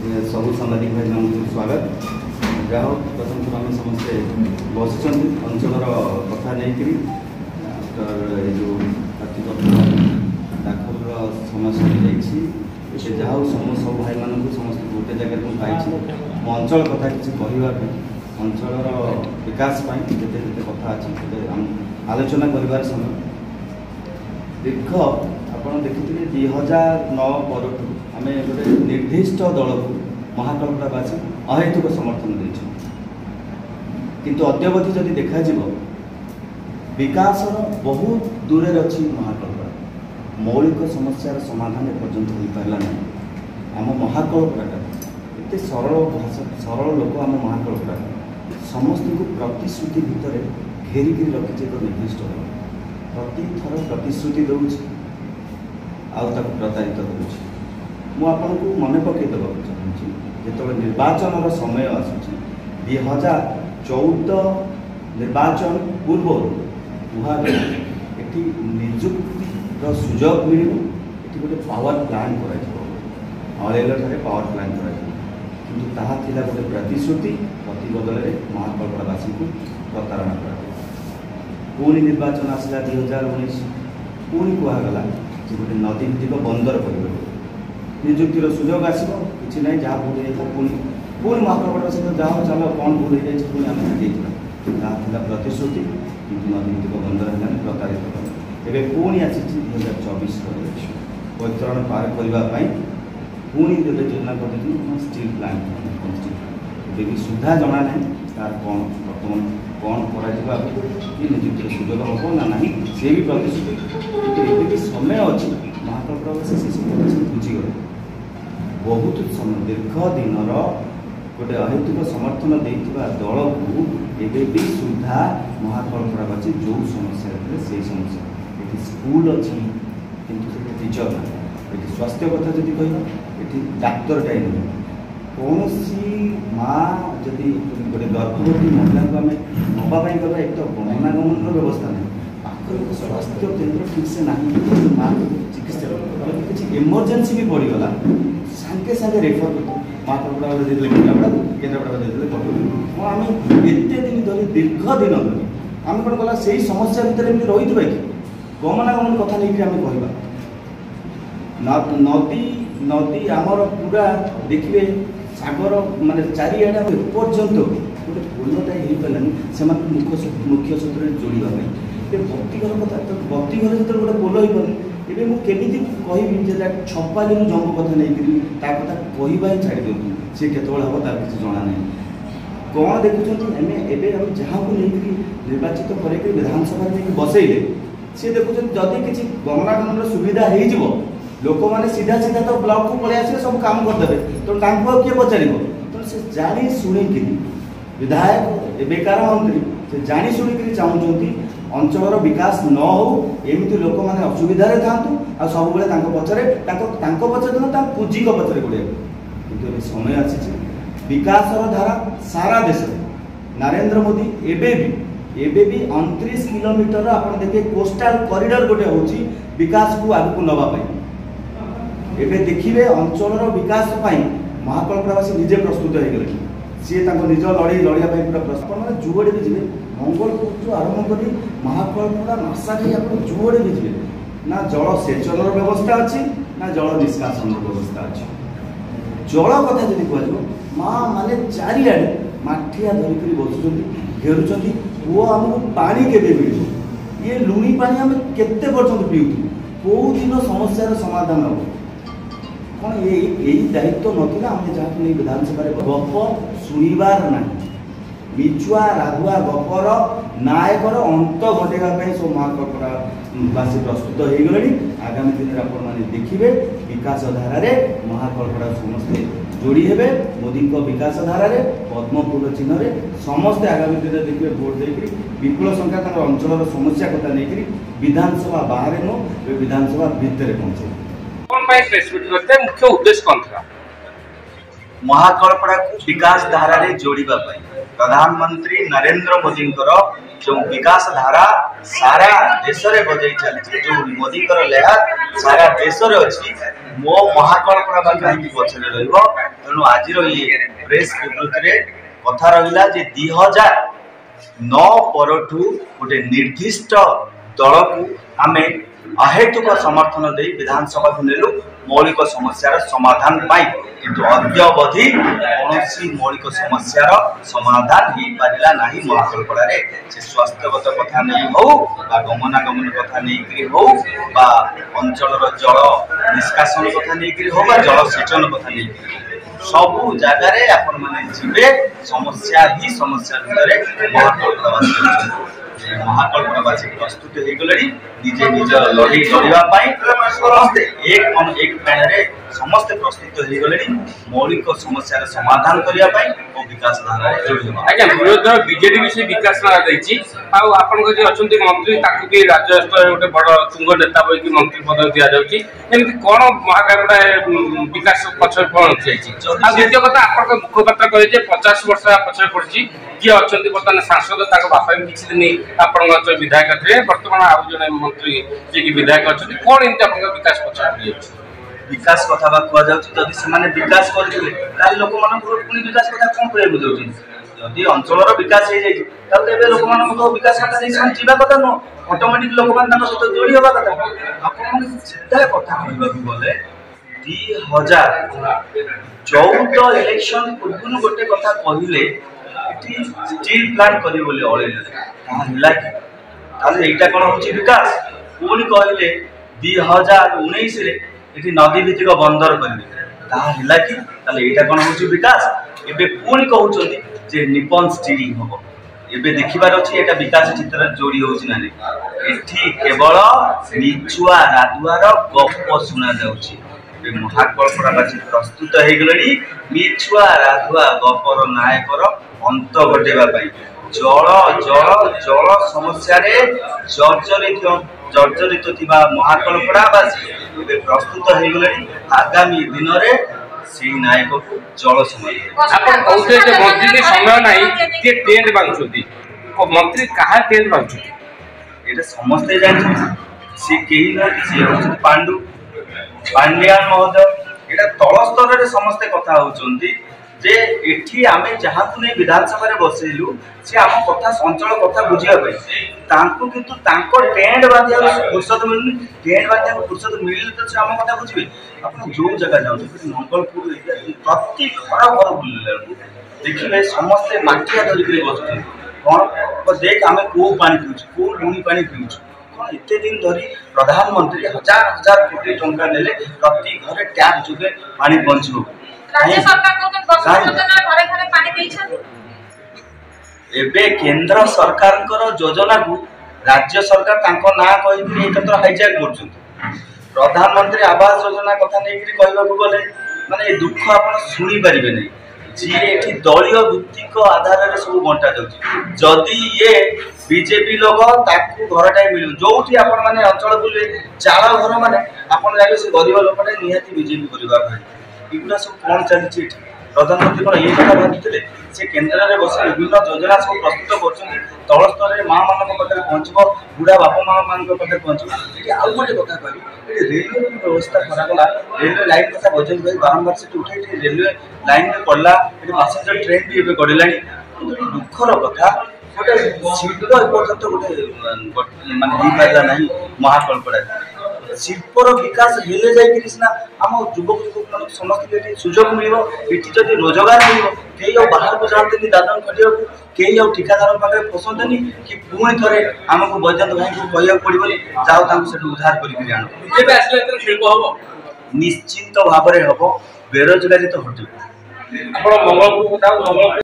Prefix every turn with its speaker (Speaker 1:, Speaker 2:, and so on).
Speaker 1: सबू साम्बादिक भाई मान स्वागत जहाँ प्रथम थर आम समस्ते बस अंचल कथा नहीं जो आर्थिक दाखल समस्या से जहाँ सब भाई मान समस्त गोटे जगह पाई मो अंचल कथा किसी कहवाई अंचल विकास जिते कथा अच्छे आलोचना कर समय दीर्घ आप देखिए 2009 पर आम गोटे निर्दिष्ट दल को महाकल्पनावासी अहेतुक समर्थन देछे किंतु अद्यवधि जदि देखा विकास बहुत दूर अच्छी महाकल्पना मौलिक समस्यार समाधान एपर्यंत हो पारा ना आम महाकल्पना एत सरल भाषा सरल लोक आम महाकल्पना समस्त को प्रतिश्रुति भितर घेरिकी रखी एक निर्दिष्ट दल प्रति थर प्रतिश्रुति दूसरी प्रतारित करुँच मन पकईदेवा चाहूँगी जो निर्वाचन समय आसूँ 2014 निर्वाचन पूर्व ये निजुक्तिर सुजोग मिल गोटे पावर प्लांट कर पावर प्लांट कर गोटे प्रतिश्रुति प्रति बदल महाकल्पनावासी को प्रतारणा कर पुणी निर्वाचन आसला 2019 पुणी कहगला गोटे नदी भित्तिक बंदर कर निजुक्तिर सुजोग आसो कि ना जहाँ भूल जाता पुणी पुणी महाकल्पनावासी जहाँ चलो कौन भूल हो जाए पुणी आम जहाँ प्रतिश्रुति किंतु नदी भित्तिक बंदर है प्रतारित कर पुणी आसी 2024 पैतरण पार करने पुणी योजना कर स्टील प्लांट भी सुधा जना ना तार कौन बर्तमान कौन कर निजुक्तिर सुजोग हम ना ना सी भी प्रतिश्रुति भी समय अच्छी महाकल्पनावासी से सब बुझीगले बहुत समय दीर्घ दिन गोटे अहेतुक समर्थन देता दल को एवं सुधा महाकल्पनावासी जो समस्या से समस्या ये स्कूल अच्छी किंतु टीचर ना ये स्वास्थ्य कथा जब कह डाक्तर टाइम कौन माँ जदि गोटे गर्भवती महिला को आम नापाई गला एक तो गमनागमन व्यवस्था नहीं पाखर स्वास्थ्य केन्द्र ठीक से ना माँ चिकित्सा किसी इमरजेंसी भी पड़गला सागे सागे रेफर महाकल्पना देते केन्द्रापड़ा देते आम एत दिन धरी दीर्घ दिन धरी आम कौन कला से समस्या भितर एमती रही कि गमनागमन कथा नहीं कह नदी नदी आमर पूरा देखिए सागर माने चारिआडे एपर्यंत गोटे पोलटा हो पारानी से मुख्य सूत्र जोड़ापी बत्तीघर कथा बत्तीघर जो गोटे पोल हो पारे एवं मुझे कहि छपाली जंग कथा नहीं कथा कहवा ही छाड़ दिखाँ सी केत हम तार किसी जना ना कौन देखुं जहाँ को लेकिन निर्वाचित कर विधानसभा नहीं बसैले सी देखुं जदि किसी गमनागमन सुविधा हो लोक मैंने सीधा सीधा तो ब्लॉक को पलि आसे सब काम करदे तो किए पचार तो से जानी शुणिक विधायक एवकार मंत्री से जानी शुणिक चाहूँगी अंचल विकास न हो एमती लोक मैंने असुविधा था आ सब पचरे पचर पुंजी पचरे गोड़े कि समय आसी विकास धारा सारा देश नरेंद्र मोदी एबे भी 29 किलोमीटर आप देखिए कोस्टाल कॉरिडोर गोटे हूँ विकास को आगे नवापाई एबे देखिए अंचल विकास महाकल्पनावासी निजे प्रस्तुत हो गले सी निज लड़े लड़िया पूरा प्रस्तुत मैंने जुआड़े भी जी मंगलपुर आरंभ कर महाकल्पना नासाठी आप जुआड़े भी जी ना जल सेचन व्यवस्था अच्छी ना जल निष्कासन व्यवस्था अच्छी जल कथा जब कह माँ माने चारिआडे माठिया धरिक बसुँच घेरुंच पुओ आमको पानी के मिल ये लुणी पानी आम केते पर्यंत पीऊँ कौ दिन समस्यार समाधान हम कौन यही दायित्व नाला आम जहाँ नहीं विधानसभा गप शुणवार ना मिछुआ राधुआ गपर नायकर अंत घटेगापी सब महाकल्पनावासी प्रस्तुत हो गले आगामी दिन में आप देखिए विकास धारा महाकल्पना समस्ते जोड़ी हे मोदी विकास धारा पद्मफूल चिन्ह समस्ते आगामी दिन में देखिए भोट देकर विपुल संख्या अंचल समस्या कथा नहीं विधानसभा बाहर नो विधानसभा भितर पहुंचे मुख्य उद्देश्य कौन था महाकल्पना को विकास धारा रे जोड़िबा प्रधानमंत्री नरेंद्र मोदी जो विकास धारा सारा देश में बजाई चलती जो मोदी लहर सारा देश अच्छी
Speaker 2: मो महाकल्पना कहीं पछरे रहिबो तेणु आज ये प्रेस विवृत्ति कथा रहा जे 2009 परठू गोटे निर्दिष्ट दल को आम अहेतुक समर्थन दे विधानसभा को नेलु मौलिक समस्यार समाधान पाई किंतु अद्यावधि कौन मौलिक समस्यार समाधान हो पारा ना महाकल्पना से स्वास्थ्यगत कथा नहीं हो गमनागमन कथा नहीं हो अंचल जल निष्कासन कथा नहीं हो जलसेचन कथा नहीं सबू जगार आपण मैंने जीवे समस्या ही समस्या भितर महाकल्पनावासी प्रस्तुत हो गले निजे निज लड़े लड़ाई समस्ते एक प्राणे समस्ते प्रस्तुत हो गले मौलिक समस्या समाधान करने और विकास धारा जोड़ी
Speaker 3: आज्ञा विरोध बीजेडी भी से विकास धारा देखिए अच्छा मंत्री भी राज्य स्तर गोटे बड़ तुंग नेता बोल मंत्री पद दि जाऊँगी एमती कौन महाकल्पना विकास पक्ष कौन द्वितीय कथा आप मुखपात्र कहे 50 वर्ष पछे पड़ी किए अच्छा बर्तमान सांसद बापा भी किसी दिन आप विधायक थे बर्तमान आउ जन मंत्री जी विधायक अच्छा कौन एमती आप विकास पक्ष
Speaker 2: विकास कथा कहुच्छी जदि विकास करते लोक पुणी विकास कथा कौन कहूँ जाऊँ जदि अंचल विकास हो जाए लोक विकास कथा जावा कथा नुह अटोमेटिक लोक सहित जोड़ी हवा कथा आप सीधा कथा कहूँ गले 2014 इलेक्शन पूर्व गोटे कथा कहले स्टील प्लांट करेंगे बोले यहाँ कौन हो विकास पुणी कहले 2019 ये नदी भित्तिक बंदर करेंगे कि कौन हो विकास एबे पुणी कहते निपन स्टील हम एबे देखिबार अच्छी एटा विकास चित्र जोड़ी होची ना एठी केवल निचुआ राधुआर गप सुना जाउची महाकल्पनावासी प्रस्तुत हो गले मिछुआ राधुआ गपर नायकर अंत घटेबा जल जल जल समस्या जर्जरित थिबा महाकल्पनावासी प्रस्तुत हो गले आगामी दिन में से नायक को जल
Speaker 3: समय मंत्री समय नहीं टेंट बांधुंती मंत्री कहा टेंट बांधुंती
Speaker 2: समस्ते जानते सी कहीं ना सी पांडु पांड्यान महोदय यहाँ तल स्तर में समस्ते कथा होती जे एठी आमे जहाँ को नहीं विधानसभा बसैलु से आम कथा अंचल कथा बुझापी किंतु टेंट बांधा फुर्सत मिलूनी टेंट बांधा फुर्सत मिले तो से आम कथा बुझे आप जो जगह जाऊँ मंगलपुर प्रति घर घर बुले देखिए समस्ते माठिया धरिक बस कौन देख आम कौ पानी पीछे कौ लुणी पानी पीछे कौन एत दिन धरी प्रधानमंत्री हजार हजार कोटी टंका नेले प्रति घरे टैप जुगे पानी पहुंचो एबे केंद्र सरकार योजना को राज्य सरकार ना कही हाईजैक कर प्रधानमंत्री आवास योजना कथा नहीं कहवाक गले माने दुख आप शुणी पारे नहीं जी ये दलीय भित्तिक आधार में सब बंटा जदि ये बीजेपी लोग घरटाई मिल जो अंचल बुले चाल घर माने आपन जाने से गरीब लोकटा निहाती बीजेपी करवा एगुला सब कौन चली प्रधानमंत्री कौन ये कथा भाई से केन्द्र में बस विभिन्न योजना सब प्रस्तुत कर तल स्तर में माँ मान पहुँचब बुढ़ा बापा माँ मान पहुँचब आउ गोटे कथा कह रेलवे व्यवस्था कराला रेलवे लाइन कथा बजट भाई बारंबार से उठे रेलवे लाइन में पड़ा ये पैसेंजर ट्रेन भी एवं गढ़ला दुखर कथा गोटे शिल्प एपर्यंत गोटे मानने ना महाकल्पना शिल्पर विकास हेले जाइए सीना आम युवक युवक समस्त सुजोग मिल जब रोजगार मिल कई बाहर को जाते दादन खटिया कई ठिकादार पाखे फसंतनी कि पुणी थे आमको वैजयंत भाई को कहना पड़ोनी जाओ उद्धार कर निश्चिंत भाव में हम बेरोजगारी तो हटे।